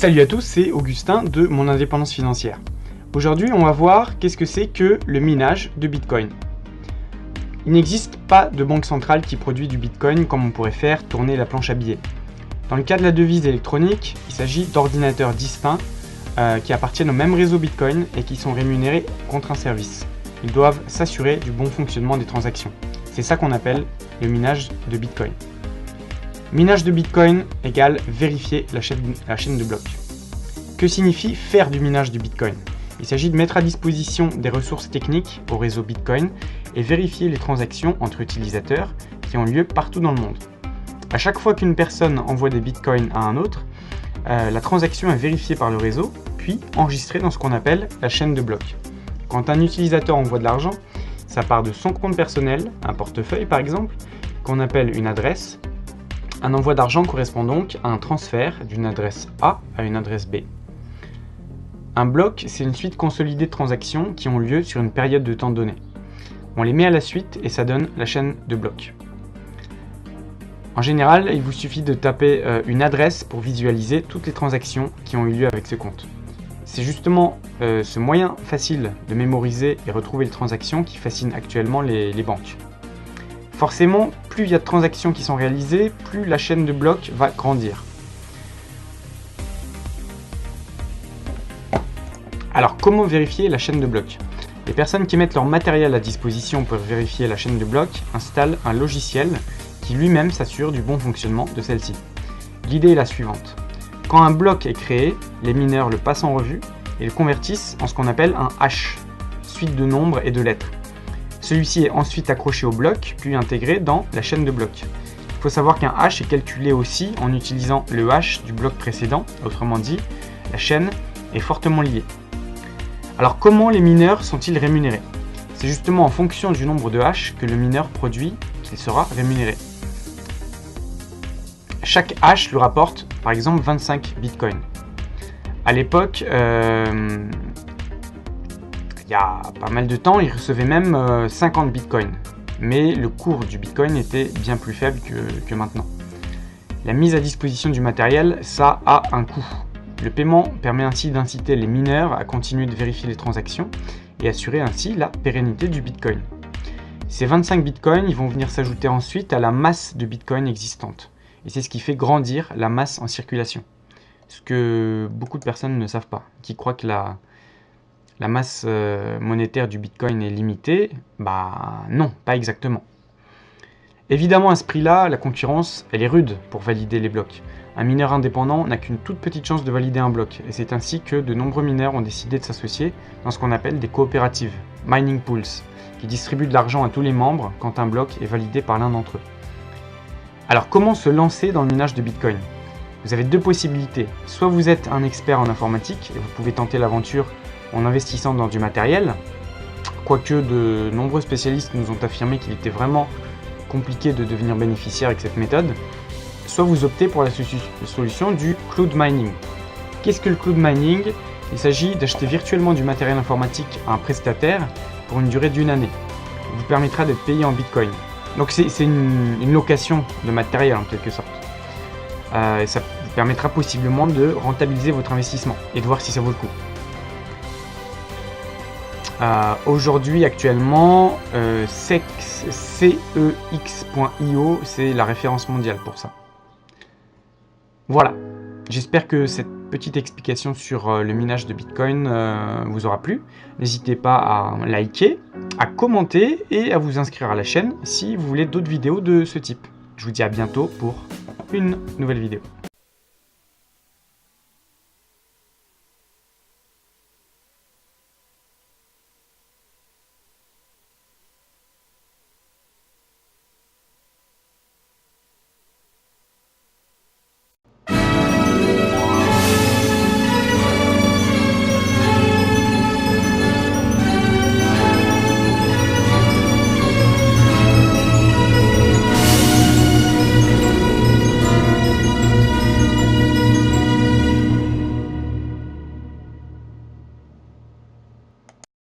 Salut à tous, c'est Augustin de Mon Indépendance Financière. Aujourd'hui, on va voir qu'est-ce que c'est que le minage de Bitcoin. Il n'existe pas de banque centrale qui produit du Bitcoin comme on pourrait faire tourner la planche à billets. Dans le cas de la devise électronique, il s'agit d'ordinateurs distincts qui appartiennent au même réseau Bitcoin et qui sont rémunérés contre un service. Ils doivent s'assurer du bon fonctionnement des transactions. C'est ça qu'on appelle le minage de Bitcoin. Minage de Bitcoin égale vérifier la chaîne de blocs. Que signifie faire du minage de Bitcoin? Il s'agit de mettre à disposition des ressources techniques au réseau Bitcoin et vérifier les transactions entre utilisateurs qui ont lieu partout dans le monde. À chaque fois qu'une personne envoie des Bitcoins à un autre, la transaction est vérifiée par le réseau, puis enregistrée dans ce qu'on appelle la chaîne de blocs. Quand un utilisateur envoie de l'argent, ça part de son compte personnel, un portefeuille par exemple, qu'on appelle une adresse. Un envoi d'argent correspond donc à un transfert d'une adresse A à une adresse B. Un bloc, c'est une suite consolidée de transactions qui ont lieu sur une période de temps donnée. On les met à la suite et ça donne la chaîne de blocs. En général, il vous suffit de taper une adresse pour visualiser toutes les transactions qui ont eu lieu avec ce compte. C'est justement ce moyen facile de mémoriser et retrouver les transactions qui fascine actuellement les banques. Forcément, plus il y a de transactions qui sont réalisées, plus la chaîne de blocs va grandir. Alors, comment vérifier la chaîne de blocs? Les personnes qui mettent leur matériel à disposition pour vérifier la chaîne de blocs installent un logiciel qui lui-même s'assure du bon fonctionnement de celle-ci. L'idée est la suivante. Quand un bloc est créé, les mineurs le passent en revue et le convertissent en ce qu'on appelle un hash, suite de nombres et de lettres. Celui-ci est ensuite accroché au bloc, puis intégré dans la chaîne de blocs. Il faut savoir qu'un hash est calculé aussi en utilisant le hash du bloc précédent, autrement dit, la chaîne est fortement liée. Alors comment les mineurs sont-ils rémunérés? C'est justement en fonction du nombre de hash que le mineur produit qu'il sera rémunéré. Chaque hash lui rapporte par exemple 25 bitcoins. À l'époque, il y a pas mal de temps, il recevait même 50 bitcoins. Mais le cours du bitcoin était bien plus faible que maintenant. La mise à disposition du matériel, ça a un coût. Le paiement permet ainsi d'inciter les mineurs à continuer de vérifier les transactions et assurer ainsi la pérennité du bitcoin. Ces 25 bitcoins ils vont venir s'ajouter ensuite à la masse de bitcoins existante. Et c'est ce qui fait grandir la masse en circulation. Ce que beaucoup de personnes ne savent pas, qui croient que la masse monétaire du Bitcoin est limitée. Bah non, pas exactement. Évidemment, à ce prix-là, la concurrence, elle est rude pour valider les blocs. Un mineur indépendant n'a qu'une toute petite chance de valider un bloc, et c'est ainsi que de nombreux mineurs ont décidé de s'associer dans ce qu'on appelle des coopératives, mining pools, qui distribuent de l'argent à tous les membres quand un bloc est validé par l'un d'entre eux. Alors comment se lancer dans le minage de Bitcoin? Vous avez deux possibilités. Soit vous êtes un expert en informatique et vous pouvez tenter l'aventure en investissant dans du matériel, quoique de nombreux spécialistes nous ont affirmé qu'il était vraiment compliqué de devenir bénéficiaire avec cette méthode. Soit vous optez pour la solution du cloud mining. Qu'est-ce que le cloud mining? Il s'agit d'acheter virtuellement du matériel informatique à un prestataire pour une durée d'1 année. Il vous permettra d'être payé en Bitcoin. Donc c'est une location de matériel en quelque sorte. Et ça vous permettra possiblement de rentabiliser votre investissement et de voir si ça vaut le coup. Aujourd'hui, actuellement, CEX.io, c'est la référence mondiale pour ça. Voilà, j'espère que cette petite explication sur le minage de Bitcoin vous aura plu. N'hésitez pas à liker, à commenter et à vous inscrire à la chaîne si vous voulez d'autres vidéos de ce type. Je vous dis à bientôt pour une nouvelle vidéo.